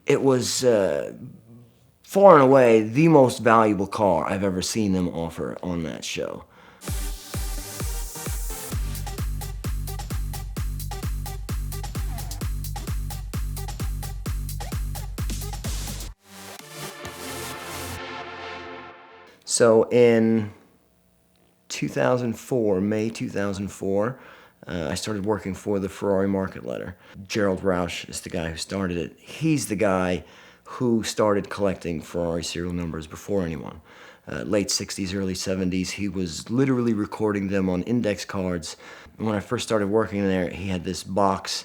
It was far and away the most valuable car I've ever seen them offer on that show. So in 2004, May 2004, I started working for the Ferrari market letter. Gerald Rausch is the guy who started it. He's the guy who started collecting Ferrari serial numbers before anyone. Late 60s, early 70s, he was literally recording them on index cards. When I first started working there, he had this box.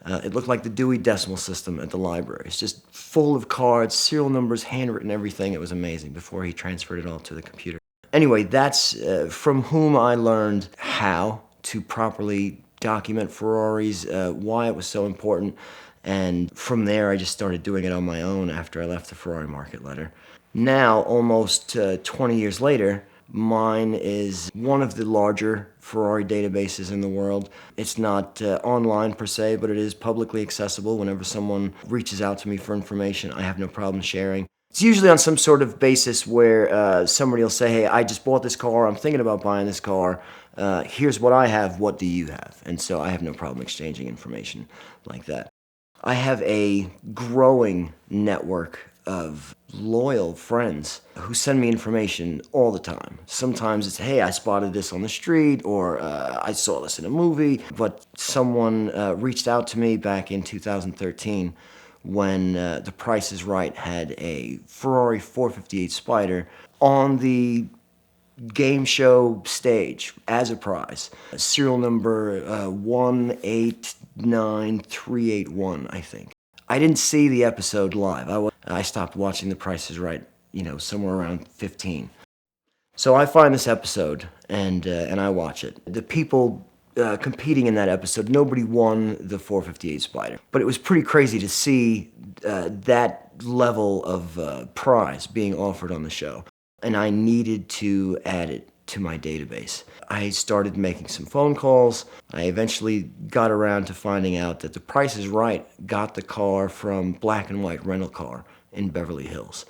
It looked like the Dewey Decimal System at the library. It's just full of cards, serial numbers, handwritten, everything. It was amazing before he transferred it all to the computer. Anyway, that's from whom I learned how to properly document Ferraris, why it was so important, and from there I just started doing it on my own after I left the Ferrari market letter. Now, almost 20 years later, mine is one of the larger Ferrari databases in the world. It's not online per se, but it is publicly accessible. Whenever someone reaches out to me for information, I have no problem sharing. It's usually on some sort of basis where somebody will say, hey, I just bought this car, I'm thinking about buying this car, here's what I have, what do you have? And so I have no problem exchanging information like that. I have a growing network of loyal friends who send me information all the time. Sometimes it's, hey, I spotted this on the street, or I saw this in a movie. But someone reached out to me back in 2013 when the Price Is Right had a Ferrari 458 Spider on the game show stage as a prize. Serial number 189381, I think. I didn't see the episode live. I stopped watching The Price Is Right, somewhere around 15. So I find this episode and I watch it. The people competing in that episode, nobody won the 458 Spider, but it was pretty crazy to see that level of prize being offered on the show. And I needed to add it to my database. I started making some phone calls. I eventually got around to finding out that the Price Is Right got the car from Black and White Rental Car in Beverly Hills.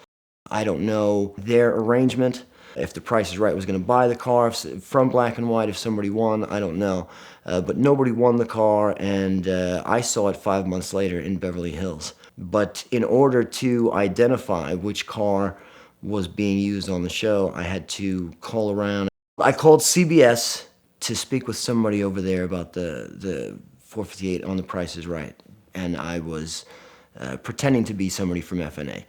I don't know their arrangement, if the Price Is Right was going to buy the car from Black and White, if somebody won, I don't know. But nobody won the car, and I saw it 5 months later in Beverly Hills. But in order to identify which car was being used on the show, I had to call around. I called CBS to speak with somebody over there about the 458 on The Price Is Right, and I was pretending to be somebody from FNA.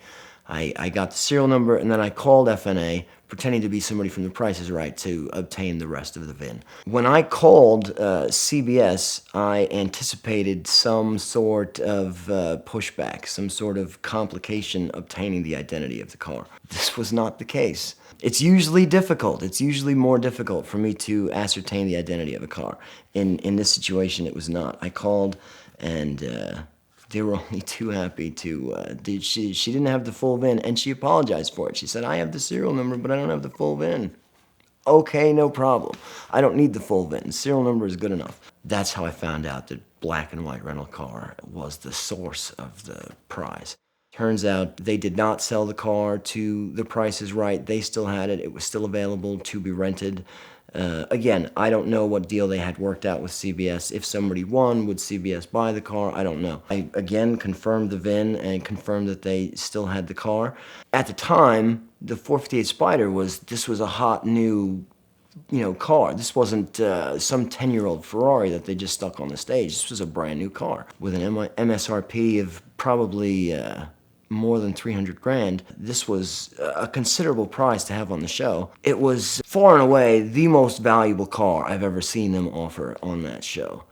I got the serial number, and then I called FNA, pretending to be somebody from The Price Is Right to obtain the rest of the VIN. When I called CBS, I anticipated some sort of pushback, some sort of complication obtaining the identity of the car. This was not the case. It's usually difficult. It's usually more difficult for me to ascertain the identity of a car. In this situation, it was not. I called, and they were only too happy to, she didn't have the full VIN, and she apologized for it. She said, I have the serial number, but I don't have the full VIN. Okay, no problem. I don't need the full VIN. The serial number is good enough. That's how I found out that Black and White Rental Car was the source of the prize. Turns out they did not sell the car to The Price Is Right. They still had it. It was still available to be rented. Again, I don't know what deal they had worked out with CBS. If somebody won, would CBS buy the car? I don't know. I, again, confirmed the VIN and confirmed that they still had the car. At the time, the 458 Spider was a hot new car. This wasn't some 10-year-old Ferrari that they just stuck on the stage. This was a brand new car with an MSRP of probably more than 300 grand. This was a considerable prize to have on the show. It was far and away the most valuable car I've ever seen them offer on that show.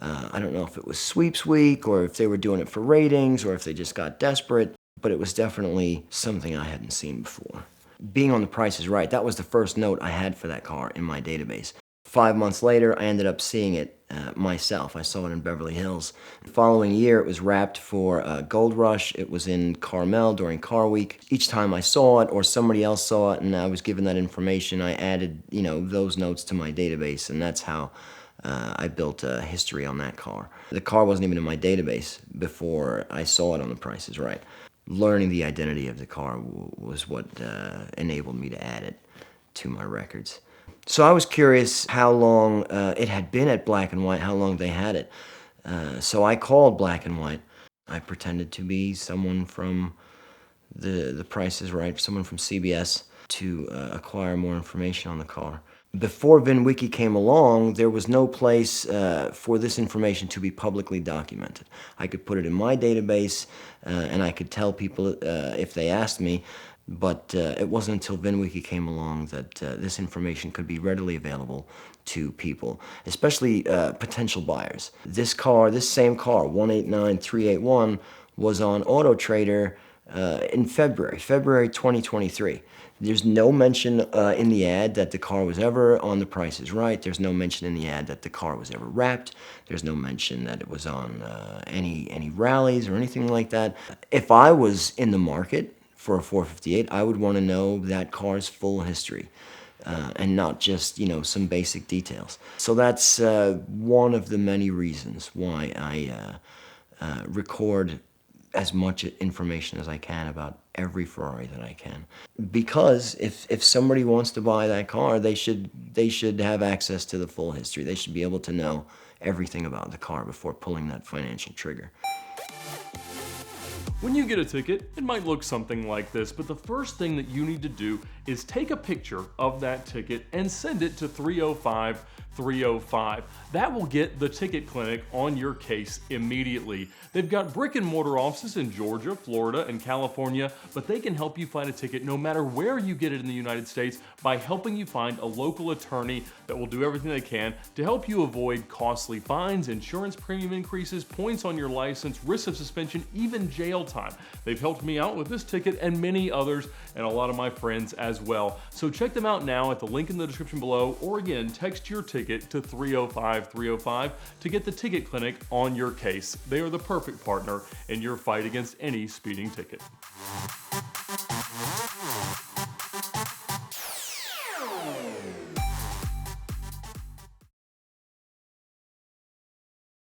I don't know if it was sweeps week or if they were doing it for ratings or if they just got desperate, but it was definitely something I hadn't seen before. Being on The Price Is Right, that was the first note I had for that car in my database. 5 months later, I ended up seeing it myself. I saw it in Beverly Hills. The following year, it was wrapped for Gold Rush. It was in Carmel during Car Week. Each time I saw it or somebody else saw it and I was given that information, I added, those notes to my database, and that's how I built a history on that car. The car wasn't even in my database before I saw it on The Price Is Right. Learning the identity of the car was what enabled me to add it to my records. So I was curious how long it had been at Black and White, how long they had it. So I called Black and White. I pretended to be someone from the Price Is Right, someone from CBS, to acquire more information on the car. Before VINwiki came along, there was no place for this information to be publicly documented. I could put it in my database, and I could tell people if they asked me, but it wasn't until VINwiki came along that this information could be readily available to people, especially potential buyers. This same car, 189381, was on Auto Trader in February 2023. There's no mention in the ad that the car was ever on The Price Is Right. There's no mention in the ad that the car was ever wrapped. There's no mention that it was on any rallies or anything like that. If I was in the market for a 458, I would want to know that car's full history. And not just, some basic details. So that's one of the many reasons why I record as much information as I can about every Ferrari that I can. Because if somebody wants to buy that car, they should have access to the full history. They should be able to know everything about the car before pulling that financial trigger. When you get a ticket, it might look something like this, but the first thing that you need to do is take a picture of that ticket and send it to 305-305. That will get the ticket clinic on your case immediately. They've got brick and mortar offices in Georgia, Florida, and California, but they can help you find a ticket no matter where you get it in the United States by helping you find a local attorney that will do everything they can to help you avoid costly fines, insurance premium increases, points on your license, risk of suspension, even jail time. They've helped me out with this ticket and many others, and a lot of my friends as well. So check them out now at the link in the description below, or again, text your ticket to 305-305 to get the ticket clinic on your case. They are the perfect partner in your fight against any speeding ticket.